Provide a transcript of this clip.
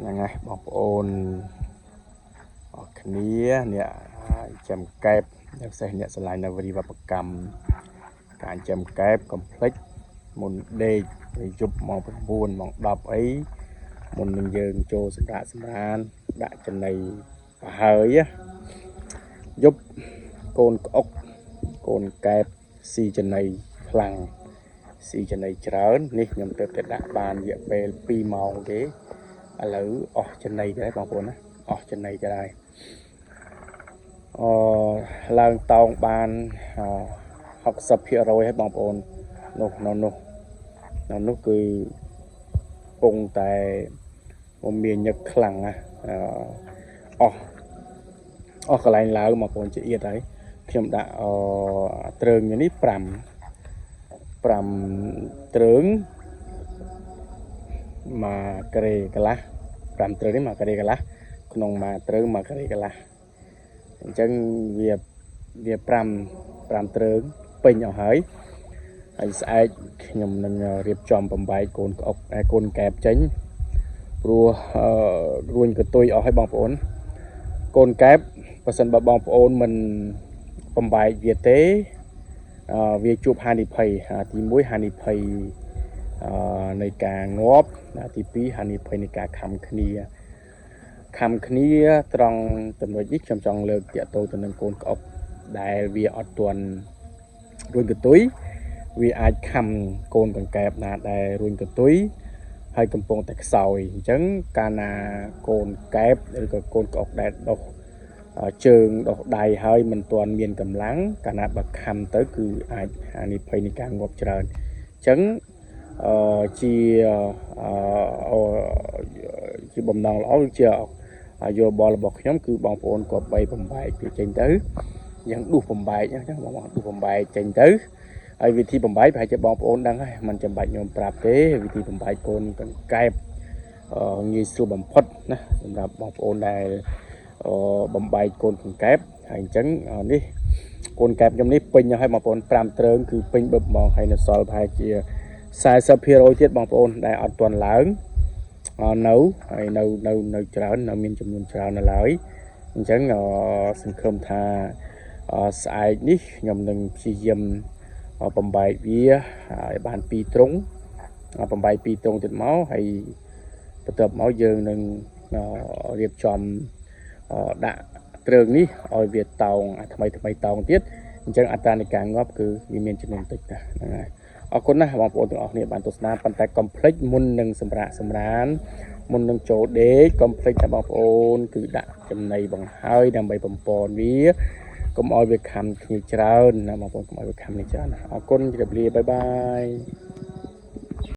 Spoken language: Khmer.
ยังไงบอกโอนออกนี้เนี่ยจำแกบนักเสียเนี่ยสลายนวรีวรรณกรรมการจำแกบคอมเพล็กซ์มุนเดย์ยุบมองเป็นบุญมองดอบấyมุนมันยืนโจสระสมานđã chân này hơi á giúp côn ốc côn kẹp xì chân này phẳng xì chân này trớn ní nhầm tới tới đã bàn dựa về pi màu thế lỡ chân này đấy bằng cuốn á chân này cho đây lần tàu bàn học sập hiện rồi hết bằng cuốn nó cứ cùng tại một miền nhật khẳng cái này là mà còn chỉ ít đấyខ្ញុំដាក់ត្រឹងនេះ5ត្រឹងមកក្រេកន្លះ5ត្រឹងនេះមកក្រេកន្លះក្នុងមកត្រឹងមកក្រេកន្លះអញ្ចឹងវា5ត្រឹងពេញអស់ហើយស្អែកខ្ញុំនឹងរៀបចំបំបែកកូនក្អុកកូនកែបចេញព្រោះរួញកតុយអស់ហើយបងប្អូនកូនកែបបើសិនបើបងប្អូនមិនបំបែកវាទេវាជួបហានិភ័យទី1ហានិភ័យនៃការងាប់ទី2ហានិភ័យនៃការខំគ្នាត្រង់ចំណុចនេះខ្ញុំចង់លើកទាក់ទងទៅនឹងកូនក្អុកដែលវាអត់ទាន់រួញកតុយវាអាចខំកូនកង្កែបណាដែលរួញកតុយហើយកំពុងតែខ្សោយអញ្ចឹងកាលណាកូនកែបឬក៏កូនក្អុកដែលដុសជើងដុសដៃហើយមិនទាន់មានកម្លាំងកាលណាបើខំទៅគឺអាចហានិភ័យនៃការងាប់ច្រើនអញ្ចឹងជាបំណងល្អជាយោបល់របស់ខ្ញុំគឺបងប្អូនក៏បីបំបែកវាចេញទៅយ៉ាងដួសបំបែកអញ្ចឹងបងប្អូនដួសបំបែកចេញទៅហើយវិធីបំបែកប្រហែលជាបងប្អូនដឹងហើយមិនចាំបាច់ខ្ញុំប្រាប់ទេវិធីបំបែកកូនកង្កែបងាយស្រួលបំផុតណាសម្រាប់បងប្អូនដែលបំបែកកូនកង្កែបហើយអញ្ចឹងនេះកូនកែបខ្ញុំនេះពេញហើយបងប្អូន5ត្រឹងគឺពេញបឹបហ្មងហើយនៅសល់ប្រហែលជា40% ទៀតបងប្អូនដែលអត់ទាន់ឡើងនៅហើយនៅច្រើននៅមានចំនួនច្រើននៅឡើយអញ្ចឹងសង្ឃឹមថាស្អែកនេះខ្ញុំនឹងព្យាយាមបំបែកវាឲ្យបាន2ទ្រុងបំបែក2ទ្រុងទៀតមកហើយបន្ទាប់មកយើងនឹងរៀបចំដាក់ត្រឹងនេះឲ្យវាតោងថ្មីតោងទៀតអញ្ចឹងអត្រានៃការងាប់គឺវាមានចំនួនតិចណាហ្នឹងហើយអរគុណណាស់បងប្អូនទាំងអស់គ្នាបានទស្សនាប៉ុន្តែកុំភ្លេចមុននឹងសម្រាកសម្រានមុននឹងចូលដេកកុំភ្លេចថាបងប្អូនគឺដាក់ចំណីបង្ហើយដើម្បីបំពន់វាកុំឲ្យវាខំគ្នាច្រើនណាបងប្អូនកុំឲ្យវាខំគ្នាច្រើនអរគុណជម្រាបលាបាយបាយ